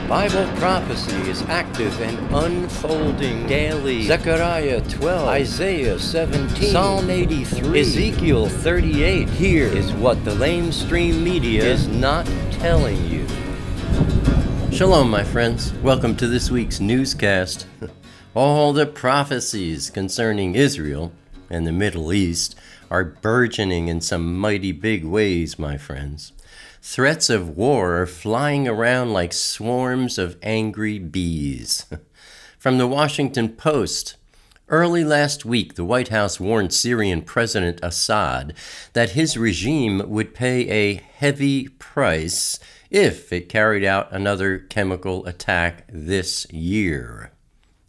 Bible prophecy is active and unfolding daily. Zechariah 12, Isaiah 17, Psalm 83, Ezekiel 38. Here is what the LameStream Media is not telling you. Shalom, my friends. Welcome to this week's newscast. All the prophecies concerning Israel and the Middle East are burgeoning in some mighty big ways, my friends. Threats of war are flying around like swarms of angry bees. From the Washington Post, early last week, the White House warned Syrian President Assad that his regime would pay a heavy price if it carried out another chemical attack this year.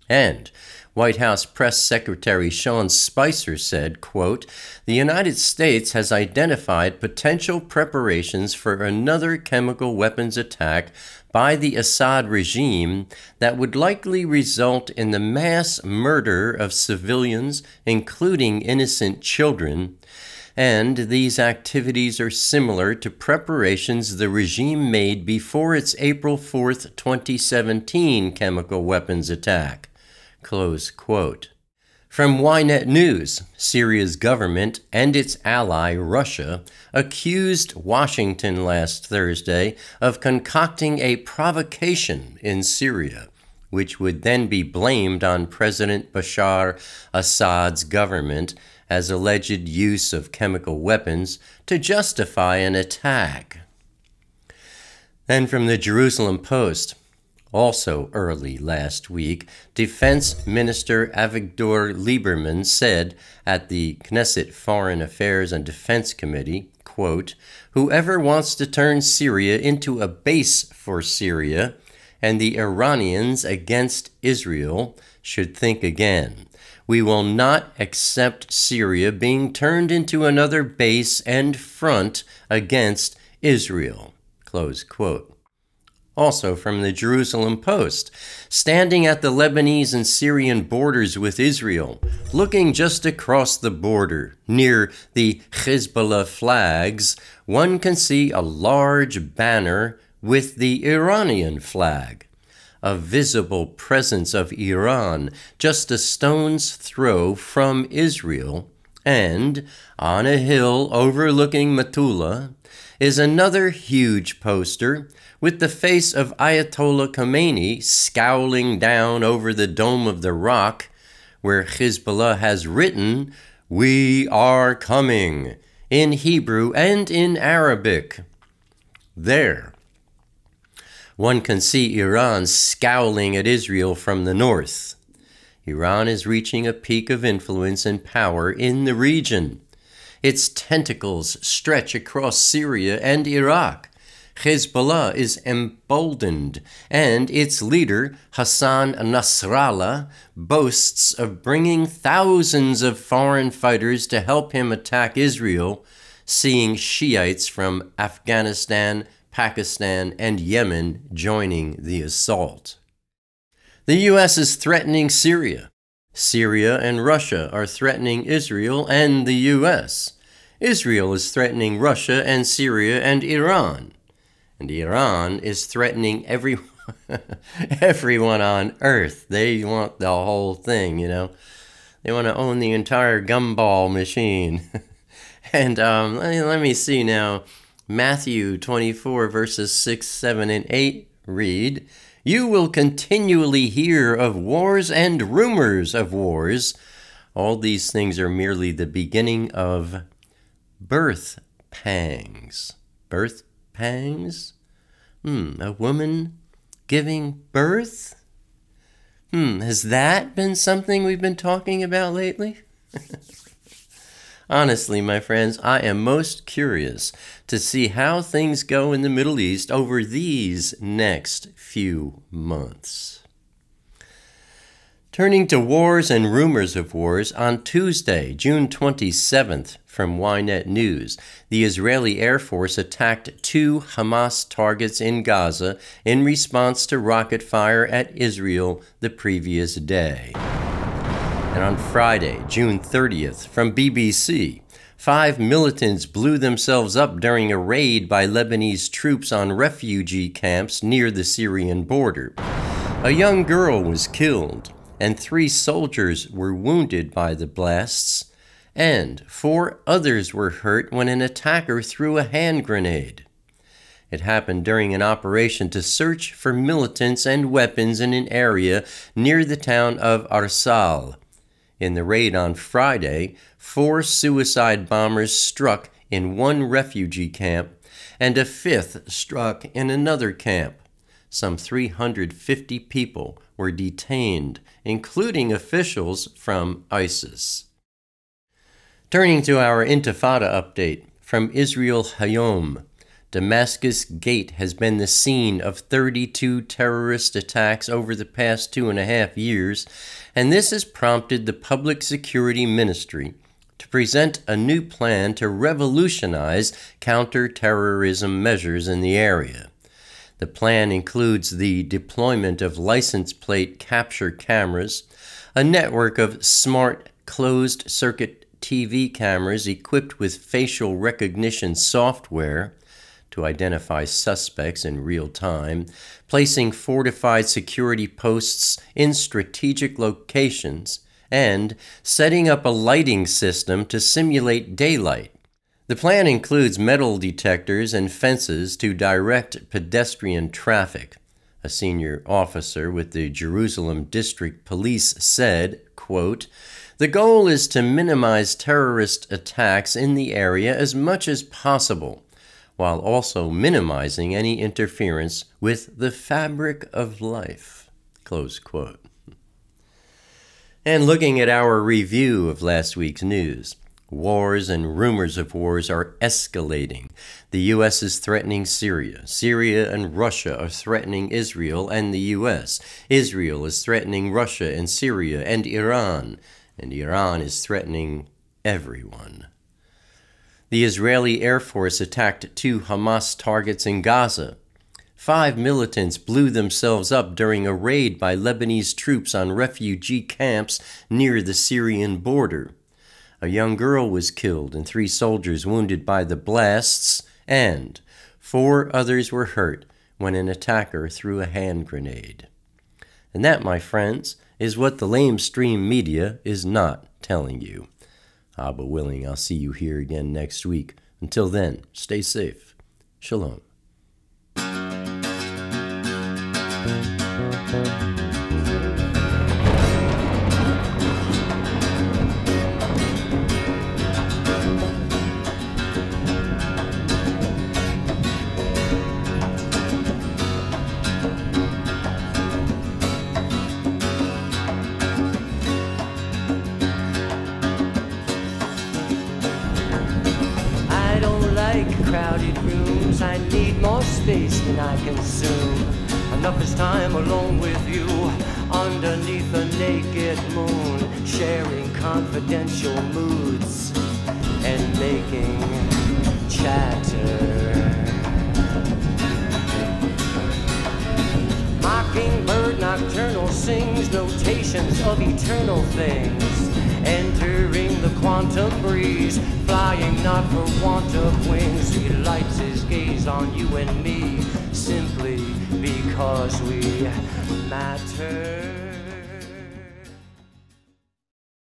And White House Press Secretary Sean Spicer said, quote, "The United States has identified potential preparations for another chemical weapons attack by the Assad regime that would likely result in the mass murder of civilians, including innocent children. And these activities are similar to preparations the regime made before its April 4th, 2017 chemical weapons attack." Close quote. From Ynet News, Syria's government and its ally, Russia, accused Washington last Thursday of concocting a provocation in Syria, which would then be blamed on President Bashar Assad's government as alleged use of chemical weapons to justify an attack. Then from the Jerusalem Post, also early last week, Defense Minister Avigdor Lieberman said at the Knesset Foreign Affairs and Defense Committee, quote, "Whoever wants to turn Syria into a base for Syria and the Iranians against Israel should think again. We will not accept Syria being turned into another base and front against Israel." Close quote. Also from the Jerusalem Post, standing at the Lebanese and Syrian borders with Israel, looking just across the border near the Hezbollah flags, one can see a large banner with the Iranian flag, a visible presence of Iran just a stone's throw from Israel, and on a hill overlooking Metula is another huge poster with the face of Ayatollah Khomeini scowling down over the Dome of the Rock, where Hezbollah has written, "We are coming," in Hebrew and in Arabic. There, one can see Iran scowling at Israel from the north. Iran is reaching a peak of influence and power in the region. Its tentacles stretch across Syria and Iraq. Hezbollah is emboldened, and its leader, Hassan Nasrallah, boasts of bringing thousands of foreign fighters to help him attack Israel, seeing Shiites from Afghanistan, Pakistan, and Yemen joining the assault. The U.S. is threatening Syria. Syria and Russia are threatening Israel and the U.S. Israel is threatening Russia and Syria and Iran. And Iran is threatening everyone on earth. They want the whole thing, you know. They want to own the entire gumball machine. And let me see now. Matthew 24, verses 6, 7, and 8 read, "You will continually hear of wars and rumors of wars. All these things are merely the beginning of birth pangs." Birth pangs? A woman giving birth? Has that been something we've been talking about lately? Honestly, my friends, I am most curious to see how things go in the Middle East over these next few months. Turning to wars and rumors of wars, on Tuesday, June 27th, from Ynet News, the Israeli Air Force attacked 2 Hamas targets in Gaza in response to rocket fire at Israel the previous day. And on Friday, June 30th, from BBC, 5 militants blew themselves up during a raid by Lebanese troops on refugee camps near the Syrian border. A young girl was killed, and 3 soldiers were wounded by the blasts, and 4 others were hurt when an attacker threw a hand grenade. It happened during an operation to search for militants and weapons in an area near the town of Arsal. In the raid on Friday, 4 suicide bombers struck in one refugee camp, and a 5th struck in another camp. Some 350 people were detained, including officials from ISIS. Turning to our Intifada update from Israel Hayom. Damascus Gate has been the scene of 32 terrorist attacks over the past 2.5 years, and this has prompted the Public Security Ministry to present a new plan to revolutionize counter-terrorism measures in the area. The plan includes the deployment of license plate capture cameras, a network of smart closed-circuit TV cameras equipped with facial recognition software to identify suspects in real time, placing fortified security posts in strategic locations, and setting up a lighting system to simulate daylight. The plan includes metal detectors and fences to direct pedestrian traffic. A senior officer with the Jerusalem District Police said, quote, "The goal is to minimize terrorist attacks in the area as much as possible, while also minimizing any interference with the fabric of life." Close quote. And looking at our review of last week's news, wars and rumors of wars are escalating. The U.S. is threatening Syria. Syria and Russia are threatening Israel and the U.S. Israel is threatening Russia and Syria and Iran is threatening everyone. The Israeli Air Force attacked 2 Hamas targets in Gaza. 5 militants blew themselves up during a raid by Lebanese troops on refugee camps near the Syrian border. A young girl was killed and 3 soldiers wounded by the blasts, and 4 others were hurt when an attacker threw a hand grenade. And that, my friends, is what the LameStream Media is not telling you. Abba willing, I'll see you here again next week. Until then, stay safe. Shalom. Crowded rooms, I need more space than I consume. Enough is time alone with you, underneath a naked moon, sharing confidential moods and making chatter. Mockingbird nocturnal sings notations of eternal things, entering the quantum breeze, flying not for want of wings. He lights his gaze on you and me, simply because we matter.